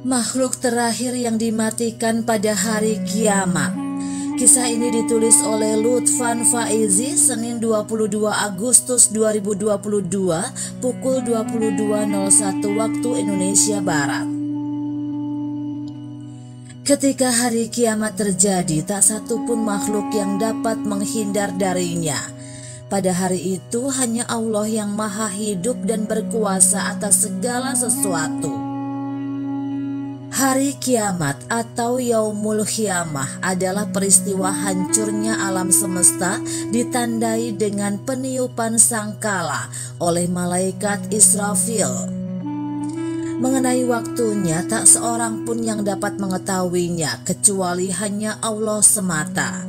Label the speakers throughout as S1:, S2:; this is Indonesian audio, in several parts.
S1: Makhluk terakhir yang dimatikan pada hari kiamat. Kisah ini ditulis oleh Lutfan Faizi Senin 22 Agustus 2022 pukul 22.01 waktu Indonesia Barat. Ketika hari kiamat terjadi, tak satu pun makhluk yang dapat menghindar darinya. Pada hari itu hanya Allah yang maha hidup dan berkuasa atas segala sesuatu. Hari kiamat atau Yaumul Qiyamah adalah peristiwa hancurnya alam semesta ditandai dengan peniupan sangkala oleh malaikat Israfil. Mengenai waktunya tak seorang pun yang dapat mengetahuinya kecuali hanya Allah semata.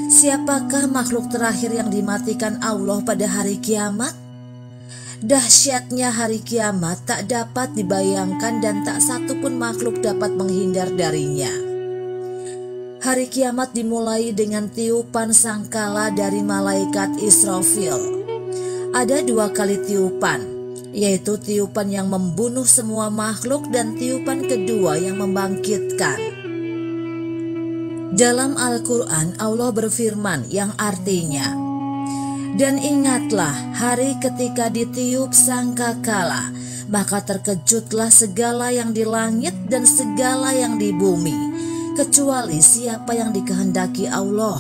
S1: Siapakah makhluk terakhir yang dimatikan Allah pada hari kiamat? Dahsyatnya hari kiamat tak dapat dibayangkan dan tak satu pun makhluk dapat menghindar darinya. Hari kiamat dimulai dengan tiupan sangkala dari malaikat Israfil. Ada dua kali tiupan, yaitu tiupan yang membunuh semua makhluk dan tiupan kedua yang membangkitkan. Dalam Al-Quran Allah berfirman yang artinya, "Dan ingatlah hari ketika ditiup sangkakala, maka terkejutlah segala yang di langit dan segala yang di bumi, kecuali siapa yang dikehendaki Allah.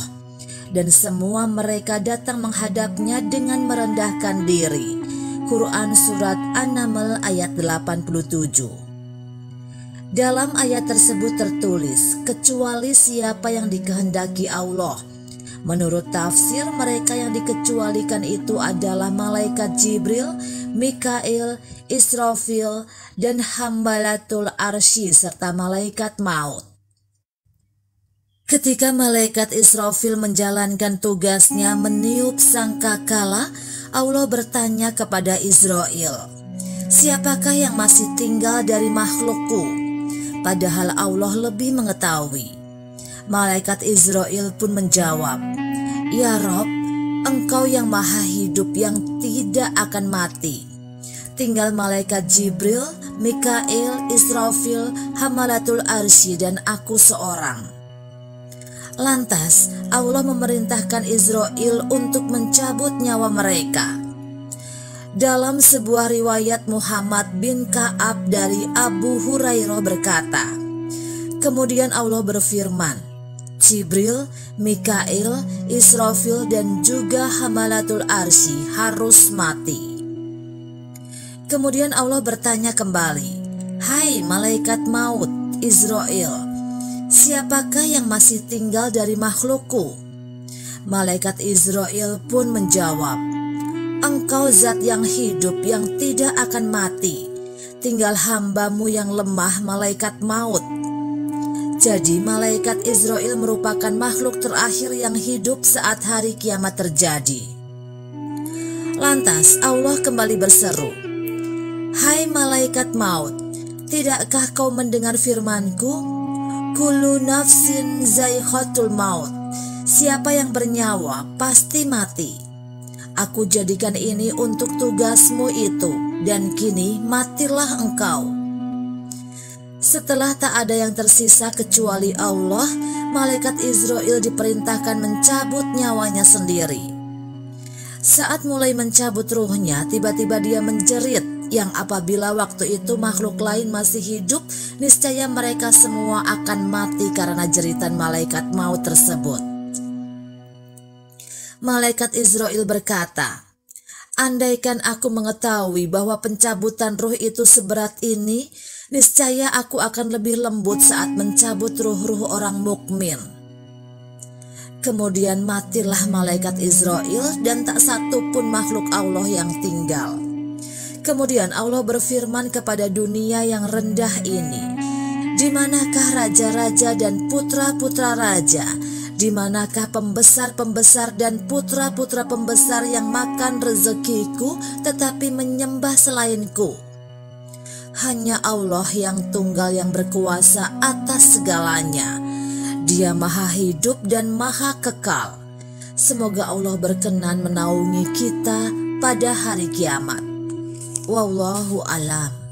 S1: Dan semua mereka datang menghadapnya dengan merendahkan diri." Quran Surat An-Naml ayat 87. Dalam ayat tersebut tertulis, kecuali siapa yang dikehendaki Allah. Menurut tafsir, mereka yang dikecualikan itu adalah malaikat Jibril, Mikail, Israfil, dan Hambalatul Arsy serta malaikat maut. Ketika malaikat Israfil menjalankan tugasnya meniup sangkakala, Allah bertanya kepada Israel, "Siapakah yang masih tinggal dari makhlukku?" Padahal Allah lebih mengetahui. Malaikat Israel pun menjawab, "Ya Rob, Engkau yang maha hidup yang tidak akan mati. Tinggal malaikat Jibril, Mikail, Israfil, Hamalatul Arsy dan aku seorang." Lantas Allah memerintahkan Israel untuk mencabut nyawa mereka. Dalam sebuah riwayat Muhammad bin Ka'ab dari Abu Hurairah berkata, kemudian Allah berfirman, "Jibril, Mikail, Israfil dan juga Hamalatul Arsy harus mati." Kemudian Allah bertanya kembali, "Hai malaikat maut, Israel, siapakah yang masih tinggal dari makhlukku?" Malaikat Israel pun menjawab, "Engkau zat yang hidup yang tidak akan mati, tinggal hambamu yang lemah malaikat maut." Jadi malaikat Israel merupakan makhluk terakhir yang hidup saat hari kiamat terjadi. Lantas Allah kembali berseru, "Hai malaikat maut, tidakkah kau mendengar firmanku? Kullu nafsin zaiqatul maut. Siapa yang bernyawa pasti mati. Aku jadikan ini untuk tugasmu itu, dan kini matilah engkau." Setelah tak ada yang tersisa kecuali Allah, malaikat Israel diperintahkan mencabut nyawanya sendiri. Saat mulai mencabut ruhnya, tiba-tiba dia menjerit, yang apabila waktu itu makhluk lain masih hidup, niscaya mereka semua akan mati karena jeritan malaikat maut tersebut. Malaikat Israel berkata, "Andaikan aku mengetahui bahwa pencabutan ruh itu seberat ini, niscaya aku akan lebih lembut saat mencabut ruh-ruh orang mukmin." Kemudian matilah malaikat Israel dan tak satu pun makhluk Allah yang tinggal. Kemudian Allah berfirman kepada dunia yang rendah ini, "Di manakah raja-raja dan putra-putra raja? Di manakah pembesar-pembesar dan putra-putra pembesar yang makan rezekiku tetapi menyembah selainku?" Hanya Allah yang tunggal yang berkuasa atas segalanya. Dia maha hidup dan maha kekal. Semoga Allah berkenan menaungi kita pada hari kiamat. Wallahu alam.